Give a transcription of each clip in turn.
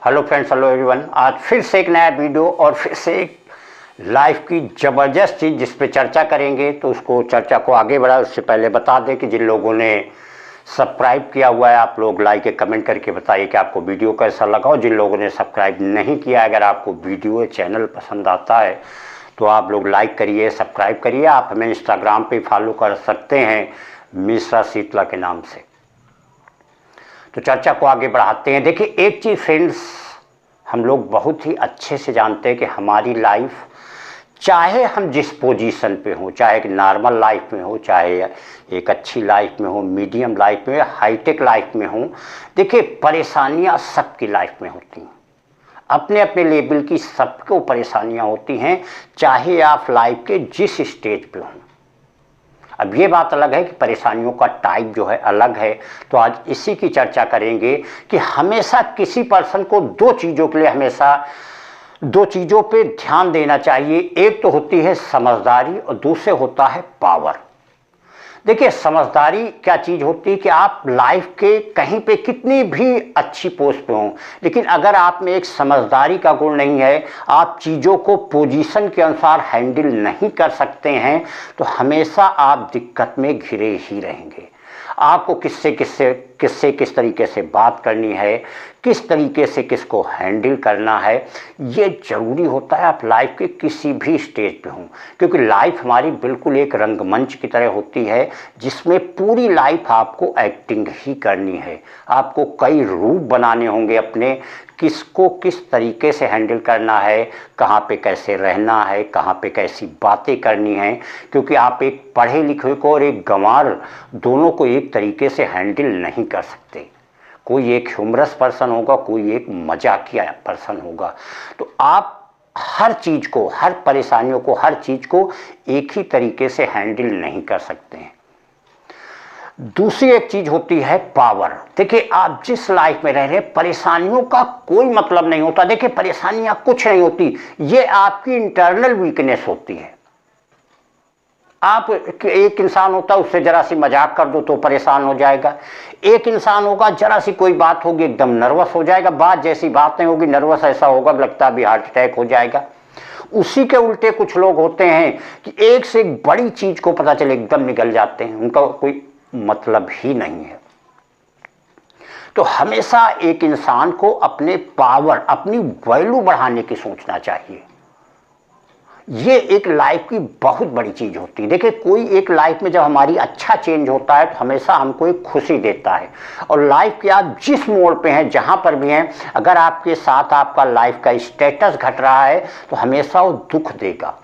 Hello friends, hello everyone. आज फिर से एक नया वीडियो और फिर से एक लाइफ की ज़बरदस्त चीज़ जिस पे चर्चा करेंगे। तो उसको चर्चा को आगे बढ़ाए उससे पहले बता दें कि जिन लोगों ने सब्सक्राइब किया हुआ है आप लोग लाइक कमेंट करके बताइए कि आपको वीडियो कैसा लगा। और जिन लोगों ने सब्सक्राइब नहीं किया, अगर आपको वीडियो चैनल पसंद आता है तो आप लोग लाइक करिए, सब्सक्राइब करिए। आप हमें इंस्टाग्राम पे फॉलो कर सकते हैं मिश्रा शीतला के नाम से। तो चर्चा को आगे बढ़ाते हैं। देखिए, एक चीज़ फ्रेंड्स हम लोग बहुत ही अच्छे से जानते हैं कि हमारी लाइफ, चाहे हम जिस पोजीशन पे हो, चाहे एक नॉर्मल लाइफ में हो, चाहे एक अच्छी लाइफ में हो, मीडियम लाइफ में, हाईटेक लाइफ में हो, देखिए परेशानियां सबकी लाइफ में होती हैं। अपने अपने लेवल की सबको परेशानियां होती हैं, चाहे आप लाइफ के जिस स्टेज पे हों। अब ये बात अलग है कि परेशानियों का टाइप जो है अलग है। तो आज इसी की चर्चा करेंगे कि हमेशा किसी पर्सन को दो चीज़ों के लिए हमेशा दो चीज़ों पे ध्यान देना चाहिए। एक तो होती है समझदारी और दूसरे होता है पावर। देखिए, समझदारी क्या चीज़ होती है कि आप लाइफ के कहीं पे कितनी भी अच्छी पोस्ट पे हों, लेकिन अगर आप में एक समझदारी का गुण नहीं है, आप चीज़ों को पोजीशन के अनुसार हैंडल नहीं कर सकते हैं, तो हमेशा आप दिक्कत में घिरे ही रहेंगे। आपको किस तरीके से बात करनी है, किस तरीके से किसको हैंडल करना है, ये ज़रूरी होता है आप लाइफ के किसी भी स्टेज पे हों। क्योंकि लाइफ हमारी बिल्कुल एक रंगमंच की तरह होती है जिसमें पूरी लाइफ आपको एक्टिंग ही करनी है। आपको कई रूप बनाने होंगे अपने, किसको किस तरीके से हैंडल करना है, कहाँ पे कैसे रहना है, कहाँ पे कैसी बातें करनी है। क्योंकि आप एक पढ़े लिखे को और एक गंवार दोनों को एक तरीके से हैंडल नहीं कर सकते। कोई एक ह्यूमरस पर्सन होगा, कोई एक मजाकिया पर्सन होगा। तो आप हर चीज़ को, हर परेशानियों को, हर चीज़ को एक ही तरीके से हैंडल नहीं कर सकते हैं। दूसरी एक चीज़ होती है पावर। देखिए, आप जिस लाइफ में रह रहे हैं, परेशानियों का कोई मतलब नहीं होता। देखिए, परेशानियां कुछ नहीं होती, ये आपकी इंटरनल वीकनेस होती है। आप एक इंसान होता है, उससे जरा सी मजाक कर दो तो परेशान हो जाएगा। एक इंसान होगा, जरा सी कोई बात होगी एकदम नर्वस हो जाएगा, बात जैसी बात नहीं होगी नर्वस ऐसा होगा लगता भी हार्ट अटैक हो जाएगा। उसी के उल्टे कुछ लोग होते हैं कि एक से एक बड़ी चीज को पता चले एकदम निकल जाते हैं, उनका कोई मतलब ही नहीं है। तो हमेशा एक इंसान को अपने पावर, अपनी वैल्यू बढ़ाने की सोचना चाहिए। ये एक लाइफ की बहुत बड़ी चीज होती है। देखिए, कोई एक लाइफ में जब हमारी अच्छा चेंज होता है तो हमेशा हमको एक खुशी देता है। और लाइफ के आप जिस मोड़ पे हैं, जहां पर भी हैं, अगर आपके साथ आपका लाइफ का स्टेटस घट रहा है तो हमेशा वो दुख देगा।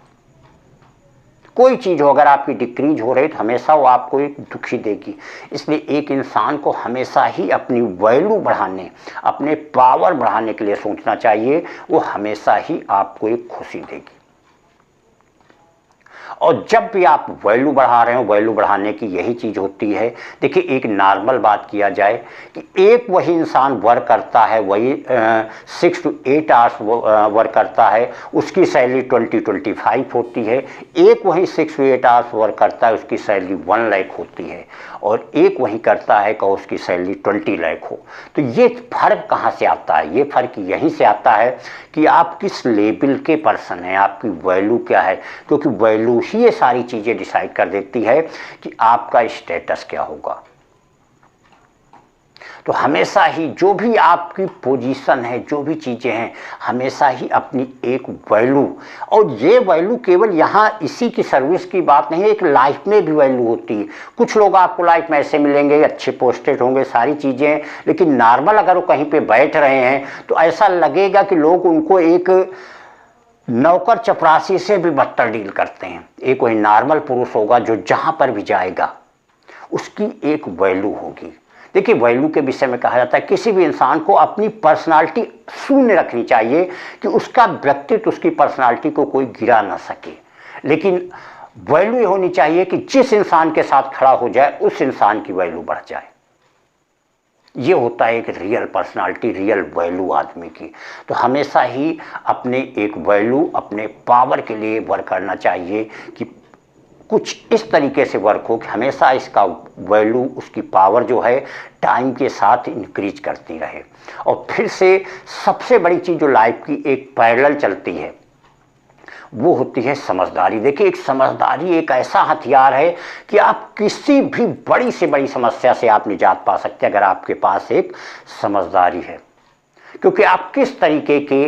कोई चीज़ हो, अगर आपकी डिक्रीज हो रही है तो हमेशा वो आपको एक दुखी देगी। इसलिए एक इंसान को हमेशा ही अपनी वैल्यू बढ़ाने, अपने पावर बढ़ाने के लिए सोचना चाहिए। वो हमेशा ही आपको एक खुशी देगी। और जब भी आप वैल्यू बढ़ा रहे हो, वैल्यू बढ़ाने की यही चीज़ होती है। देखिए, एक नॉर्मल बात किया जाए कि एक वही इंसान वर्क करता है, वही 6 to 8 आवर्स वर्क करता है, उसकी सैलरी 20-25 होती है। एक वही 6 to 8 आवर्स वर्क करता है, उसकी सैलरी 1 लाख होती है। और एक वही करता है कि उसकी सैलरी 20 लाख हो। तो ये फ़र्क कहाँ से आता है? ये फ़र्क यहीं से आता है कि आप किस लेवल के पर्सन हैं, आपकी वैल्यू क्या है। क्योंकि वैल्यू ही ये सारी चीज़ें डिसाइड कर देती है कि आपका स्टेटस क्या होगा। तो हमेशा ही जो भी आपकी पोजीशन है, जो भी चीज़ें हैं, हमेशा ही अपनी एक वैल्यू, और ये वैल्यू केवल यहाँ इसी की सर्विस की बात नहीं है, एक लाइफ में भी वैल्यू होती है। कुछ लोग आपको लाइफ में ऐसे मिलेंगे, अच्छे पोस्टेड होंगे, सारी चीज़ें, लेकिन नॉर्मल अगर वो कहीं पे बैठ रहे हैं तो ऐसा लगेगा कि लोग उनको एक नौकर चपरासी से भी बदतर डील करते हैं। एक वही नॉर्मल पुरुष होगा जो जहाँ पर भी जाएगा उसकी एक वैल्यू होगी। देखिए, वैल्यू के विषय में कहा जाता है किसी भी इंसान को अपनी पर्सनालिटी शून्य रखनी चाहिए कि उसका व्यक्तित्व, उसकी पर्सनालिटी को कोई गिरा ना सके। लेकिन वैल्यू ये होनी चाहिए कि जिस इंसान के साथ खड़ा हो जाए उस इंसान की वैल्यू बढ़ जाए। ये होता है एक रियल पर्सनालिटी, रियल वैल्यू आदमी की। तो हमेशा ही अपने एक वैल्यू, अपने पावर के लिए वर्क करना चाहिए कि कुछ इस तरीके से वर्क हो कि हमेशा इसका वैल्यू, उसकी पावर जो है टाइम के साथ इंक्रीज करती रहे। और फिर से सबसे बड़ी चीज़ जो लाइफ की एक पैरेलल चलती है वो होती है समझदारी। देखिए, एक समझदारी एक ऐसा हथियार है कि आप किसी भी बड़ी से बड़ी समस्या से आप निजात पा सकते हैं अगर आपके पास एक समझदारी है। क्योंकि आप किस तरीके के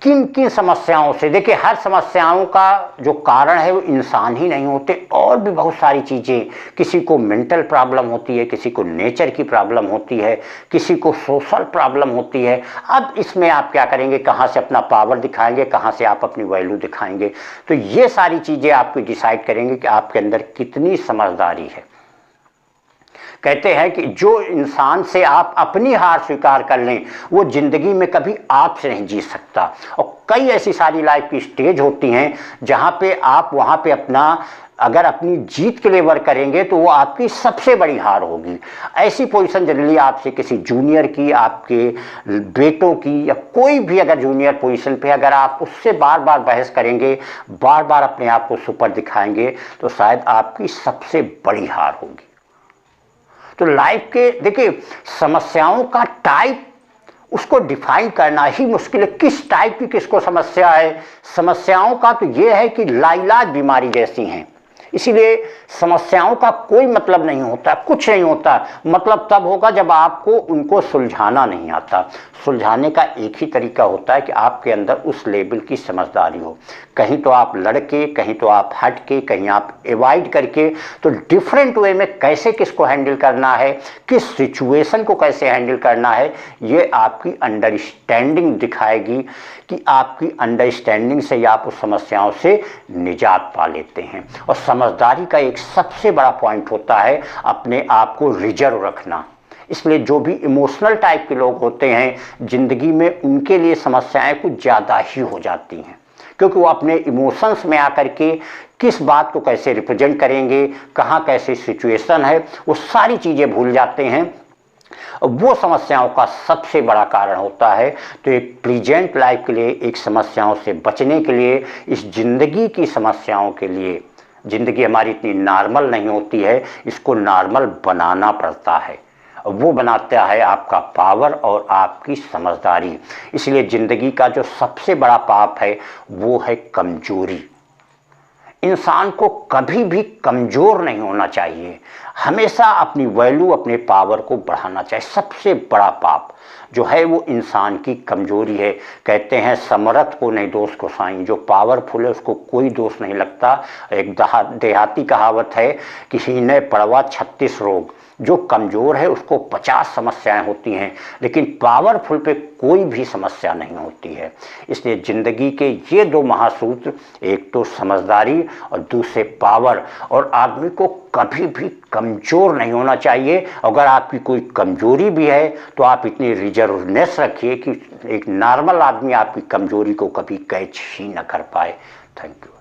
किन किन समस्याओं से, देखिए हर समस्याओं का जो कारण है वो इंसान ही नहीं होते, और भी बहुत सारी चीज़ें, किसी को मेंटल प्रॉब्लम होती है, किसी को नेचर की प्रॉब्लम होती है, किसी को सोशल प्रॉब्लम होती है। अब इसमें आप क्या करेंगे, कहाँ से अपना पावर दिखाएंगे, कहाँ से आप अपनी वैल्यू दिखाएंगे। तो ये सारी चीज़ें आपको डिसाइड करेंगे कि आपके अंदर कितनी समझदारी है। कहते हैं कि जो इंसान से आप अपनी हार स्वीकार कर लें वो जिंदगी में कभी आपसे नहीं जीत सकता। और कई ऐसी सारी लाइफ की स्टेज होती हैं जहां पे आप वहां पे अगर अपनी जीत के लिए वर्क करेंगे तो वो आपकी सबसे बड़ी हार होगी। ऐसी पोजीशन जनरली आपसे किसी जूनियर की, आपके बेटों की, या कोई भी अगर जूनियर पोजीशन पे अगर आप उससे बार बार बहस करेंगे, बार बार अपने आप को सुपर दिखाएंगे, तो शायद आपकी सबसे बड़ी हार होगी। तो लाइफ के देखिए समस्याओं का टाइप, उसको डिफाइन करना ही मुश्किल है। किस टाइप की किसको समस्या है, समस्याओं का तो ये है कि लाइलाज बीमारी जैसी हैं। इसीलिए समस्याओं का कोई मतलब नहीं होता, कुछ नहीं होता। मतलब तब होगा जब आपको उनको सुलझाना नहीं आता। सुलझाने का एक ही तरीका होता है कि आपके अंदर उस लेवल की समझदारी हो। कहीं तो आप लड़के, कहीं तो आप हट के, कहीं आप एवॉइड करके, तो डिफरेंट वे में कैसे किसको हैंडल करना है, किस सिचुएशन को कैसे हैंडल करना है, ये आपकी अंडरस्टैंडिंग दिखाएगी कि आपकी अंडरस्टैंडिंग से आप उस समस्याओं से निजात पा लेते हैं। और समझदारी का एक सबसे बड़ा पॉइंट होता है अपने आप को रिजर्व रखना। इसलिए जो भी इमोशनल टाइप के लोग होते हैं जिंदगी में, उनके लिए समस्याएं कुछ ज़्यादा ही हो जाती हैं, क्योंकि वो अपने इमोशंस में आकर के किस बात को कैसे रिप्रेजेंट करेंगे, कहाँ कैसे सिचुएशन है, वो सारी चीज़ें भूल जाते हैं। वो समस्याओं का सबसे बड़ा कारण होता है। तो एक प्रेजेंट लाइफ के लिए, एक समस्याओं से बचने के लिए, इस जिंदगी की समस्याओं के लिए, जिंदगी हमारी इतनी नॉर्मल नहीं होती है, इसको नॉर्मल बनाना पड़ता है। वो बनाता है आपका पावर और आपकी समझदारी। इसलिए ज़िंदगी का जो सबसे बड़ा पाप है वो है कमजोरी। इंसान को कभी भी कमज़ोर नहीं होना चाहिए, हमेशा अपनी वैल्यू, अपने पावर को बढ़ाना चाहिए। सबसे बड़ा पाप जो है वो इंसान की कमजोरी है। कहते हैं समर्थ को नहीं दोष को साईं, जो पावरफुल है उसको कोई दोष नहीं लगता। एक देहाती कहावत है कि हीने पड़वा 36 रोग। जो कमज़ोर है उसको 50 समस्याएं होती हैं, लेकिन पावरफुल पे कोई भी समस्या नहीं होती है। इसलिए ज़िंदगी के ये दो महासूत्र, एक तो समझदारी और दूसरे पावर। और आदमी को कभी भी कमज़ोर नहीं होना चाहिए। अगर आपकी कोई कमज़ोरी भी है तो आप इतनी रिजर्वनेस रखिए कि एक नॉर्मल आदमी आपकी कमज़ोरी को कभी कैच ही न कर पाए। Thank you.